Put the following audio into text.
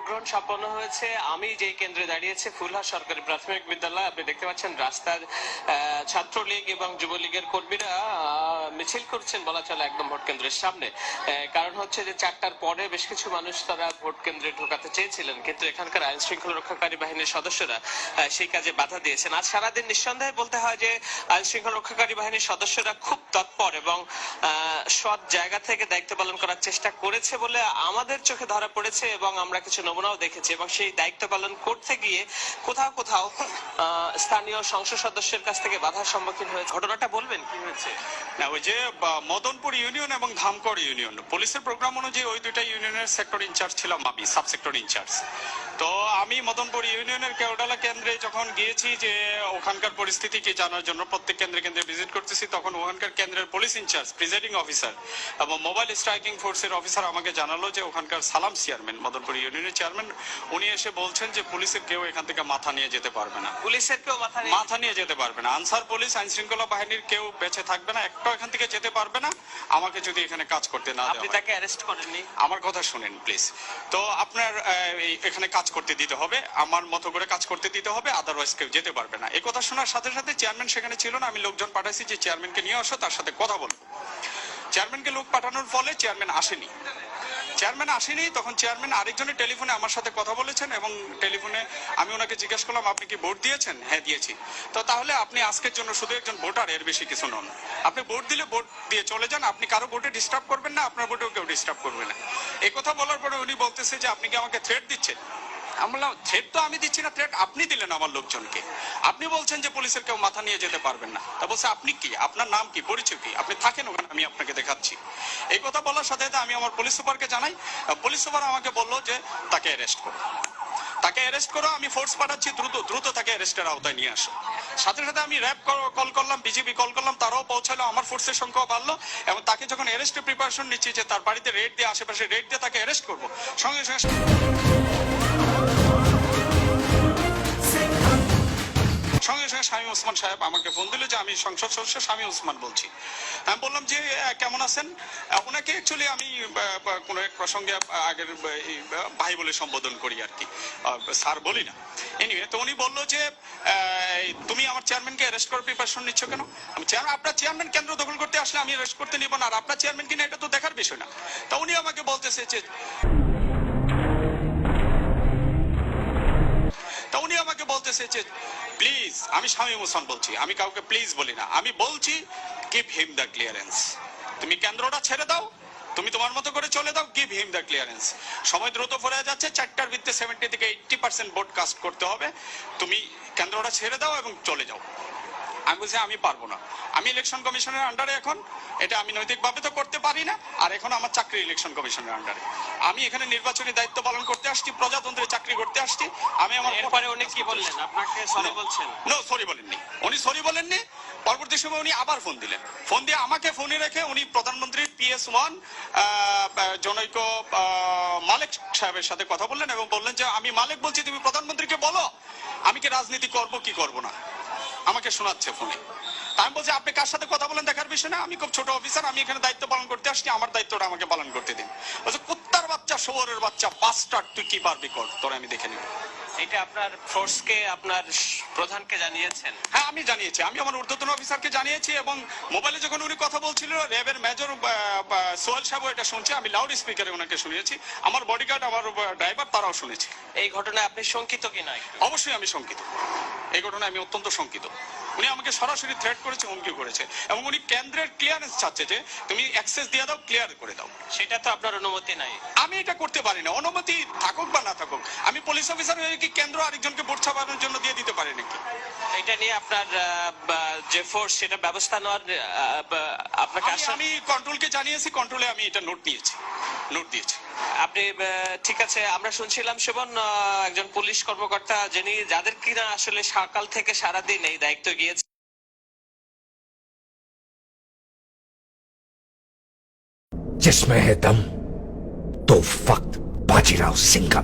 গ্রহণ সম্পন্ন হয়েছে। আমি যে কেন্দ্রে দাঁড়িয়েছি ফুলহার সরকারি প্রাথমিক বিদ্যালয়, আপনি দেখতে পাচ্ছেন রাস্তার ছাত্রলীগ এবং যুবলীগের কর্মীরা মিছিল করছেন বলা চলে একদম ভোট কেন্দ্রের সামনে। কারণ হচ্ছে যে 4টার পরে বেশ কিছু মানুষ তারা ভোট কেন্দ্রে ঢোকাতে চেয়েছিলেন, কিন্তু এখানকার আইন শৃঙ্খলা রক্ষাকারী বাহিনীর সদস্যরা সেই কাজে বাধা দিয়েছেন। আজ সারাদিন নিঃসন্দেহে বলতে হয় যে আইন শৃঙ্খলা রক্ষাকারী বাহিনীর সদস্যরা খুব তৎপর এবং সৎ জায়গা থেকে দায়িত্ব পালন করার চেষ্টা করেছে বলে আমাদের চোখে ধরা পড়েছে এবং আমরা কিছু নমুনাও দেখেছি। এবং সেই দায়িত্ব পালন করতে গিয়ে কোথাও কোথাও স্থানীয় সংসদ সদস্যের কাছ থেকে বাধার সম্মুখীন হয়েছে। ঘটনাটা বলবেন কি হয়েছে? না, ওই যে মদনপুর ইউনিয়ন এবং ধামকড় ইউনিয়ন, পুলিশের প্রোগ্রাম অনুযায়ী ওই দুইটা ইউনিয়নের সেক্টর ইনচার্জ ছিলাম আমি, সাব সেক্টর ইনচার্জ। তো আমি মদনপুর ইউনিয়নের কেওডালা কেন্দ্রে যখন গিয়েছি যে ওখানকার পরিস্থিতি কি জানার জন্য, প্রত্যেক কেন্দ্রে কেন্দ্রে ভিজিট করতেছি, তখন ওখানকার কেন্দ্রের পুলিশ ইনচার্জ, প্রিজাইডিং অফিসার এবং মোবাইল স্ট্রাইকিং ফোর্সের অফিসার আমাকে জানালো যে ওখানকার সালাম চেয়ারম্যান, মদনপুর ইউনিয়নের চেয়ারম্যান, উনি এসে বলছেন যে পুলিশের কেউ এখান থেকে মাথা নিয়ে যেতে পারবে না। পুলিশের কেউ মাথা নিয়ে যেতে পারবে না। আনসার পুলিশ, আইন শৃঙ্খলা বাহিনীর কেউ বেঁচে থাকবে না, একটাও এখান থেকে যেতে পারবে না আমাকে যদি এখানে কাজ করতে না দেওয়া হয়। আপনি তাকে অ্যারেস্ট করেননি? আমার কথা শুনেন প্লিজ। তো আপনার এখানে কাজ করতে দিতে হবে, আমার মতো করে কাজ করতে দিতে হবে, আদারওয়াইজ কেউ যেতে পারবে না। এই কথা শোনার সাথে সাথে চেয়ারম্যান সেখানে ছিল না, আমি লোকজন পাঠাইছি যে চেয়ারম্যানকে নিয়ে আসো, তার সাথে কথা বলবো। চেয়ারম্যানকে লোক পাঠানোর ফলে চেয়ারম্যান আসেনি। তখন চেয়ারম্যান আরেকজনের টেলিফোনে আমার সাথে কথা বলেছেন এবং টেলিফোনে আমি ওনাকে জিজ্ঞেস করলাম আপনি কি ভোট দিয়েছেন? হ্যাঁ দিয়েছি। তো তাহলে আপনি আজকের জন্য শুধু একজন ভোটার, এর বেশি কিছু নন। আপনি ভোট দিলে ভোট দিয়ে চলে যান, আপনি কারো ভোটে ডিস্টার্ব করবেন না, আপনার ভোটেও কেউ ডিস্টার্ব করবে না। এই কথা বলার পরে উনি বলতেছে যে আপনি কি আমাকে থ্রেট দিচ্ছেন? আমি বললাম থ্রেট তো আমি দিচ্ছি না, থ্রেট আপনি দিলেন আমার লোকজনকে। আপনি বলছেন যে পুলিশের কেউ মাথা নিয়ে যেতে পারবেন না। তা বলছে আপনি কি, আপনার নাম কি, পরিচয় কি, আপনি থাকেন ওখানে, আমি আপনাকে দেখাচ্ছি। এই কথা বলার সাথে সাথে আমি আমার পুলিশ সুপারকে জানাই। পুলিশ সুপার আমাকে বললো যে তাকে অ্যারেস্ট করো, আমি ফোর্স পাঠাচ্ছি, দ্রুত তাকে অ্যারেস্টের আওতায় নিয়ে আসো। সাথে সাথে আমি র্যাব কল করলাম, বিজেপি কল করলাম, তারাও পৌঁছালো, আমার ফোর্সের সংখ্যাও বাড়লো এবং তাকে যখন অ্যারেস্টের প্রিপারেশন নিচ্ছি যে তার বাড়িতে রেড দিয়ে, আশেপাশে রেড দিয়ে তাকে অ্যারেস্ট করবো, সঙ্গে সঙ্গে শামীম ওসমান সাহেব আমাকে ফোন দিল যে আমি সংসদ সদস্য শামীম ওসমান বলছি। আমি বললাম যে কেমন আছেন? ওনাকে অ্যাকচুয়ালি আমি কোনো এক প্রসঙ্গে আগের ভাই বলে সম্বোধন করি আর কি, স্যার বলি না। এনিওয়ে, তো উনি বললো যে তুমি আমার চেয়ারম্যানকে অ্যারেস্ট করার প্রিপারেশন নিচ্ছ কেন? আমি আপনার চেয়ারম্যান কেন্দ্র দখল করতে আসলে আমি অ্যারেস্ট করতে নিব না, আর আপনার চেয়ারম্যান কিনা এটা তো দেখার বিষয় না। তা উনি আমাকে বলতেছে যে প্লিজ, আমি শামীম ওসমান বলছি, আমি কাউকে প্লিজ বলি না, আমি বলছি গিভ হিম দ্য ক্লিয়ারেন্স। তুমি কেন্দ্রটা ছেড়ে দাও, তুমি তোমার মতো করে চলে দাও, গিভ হিম দ্য ক্লিয়ারেন্স। সময় দ্রুত ফুরিয়ে যাচ্ছে, 4টার ভিতরে 70 থেকে 80% ভোট কাস্ট করতে হবে, তুমি কেন্দ্রটা ছেড়ে দাও এবং চলে যাও। আমি বলছি আমি পারবো না, আমি ইলেকশন কমিশনের আন্ডারে এখন, এটা আমি নৈতিকভাবে তো করতে পারি না, আর এখন আমার চাকরি ইলেকশন কমিশনের আন্ডারে, আমি এখানে নির্বাচনী দায়িত্ব পালন করতে আসছি, প্রজাতন্ত্রের চাকরি করতে আসছি। আমি আমার এরপরে উনি কি বললেন? আপনাকে সরি বলছেন? নো, সরি বলেননি, উনি সরি বলেননি। পরবর্তী সময় উনি আবার ফোন দিলেন, ফোন দিয়ে আমাকে ফোনে রেখে উনি প্রধানমন্ত্রী PS1 জনৈক মালেক সাহেবের সাথে কথা বললেন এবং বললেন যে আমি মালেক বলছি, তুমি প্রধানমন্ত্রীকে বলো আমি কি রাজনীতি করব কি করব না। আমাকে শোনাচ্ছে ফোনে। আমি বলছি আপনি কার সাথে কথা বলেন দেখার বিষয় না, আমি খুব ছোট অফিসার, আমি এখানে দায়িত্ব পালন করতে আসছি, আমার দায়িত্বটা আমাকে পালন করতে দিন। বলছে কুত্তার বাচ্চা, শহরের বাচ্চা, বাস্টার্ড, তুই কি পারবি কর, তোরা আমি দেখে নিব। এটা আপনার ফোর্সকে, আপনার প্রধানকে জানিয়েছেন? হ্যাঁ, আমি জানিয়েছি, আমি আমার ঊর্ধ্বতন অফিসারকে জানিয়েছি এবং মোবাইলে যখন উনি কথা বলছিল র্যাবের মেজর সোহেল সাহেব এটা শুনছে, আমি লাউড স্পিকারে ওনাকে শুনিয়েছি, আমার বডিগার্ড, আমার ড্রাইভার, তারাও শুনেছে। এই ঘটনায় আপনি শঙ্কিত কি নয়? অবশ্যই আমি শঙ্কিত, এই ঘটনায় আমি অত্যন্ত শঙ্কিত। উনি আমাকে সরাসরি থ্রেট করেছে, হুমকি করেছে এবং উনি কেন্দ্রের ক্লিয়ারেন্স চাচ্ছে যে তুমি অ্যাক্সেস দিয়ে দাও, ক্লিয়ার করে দাও। সেটা তো আপনার অনুমতি নাই। আমি এটা করতে পারি না, অনুমতি থাকুক বা না থাকুক। আমি পুলিশ অফিসার হয়ে কি কেন্দ্র আরেকজনকে ভোট ছাপানোর জন্য দিয়ে দিতে পারি নাকি? এটা নিয়ে আপনার যে ফোর্স, সেটা ব্যবস্থা নেওয়ার আপনাকে আমি কন্ট্রোলকে জানিয়েছি, কন্ট্রোলে আমি এটা নোট দিয়েছি। আপনি ঠিক আছে, আমরা শুনছিলাম শোভন একজন পুলিশ কর্মকর্তা যিনি, যাদের কিনা আসলে সকাল থেকে সারাদিন এই দায়িত্ব গিয়েছে। जिसमें है दम तो वक्त बाजीराव सिंह का।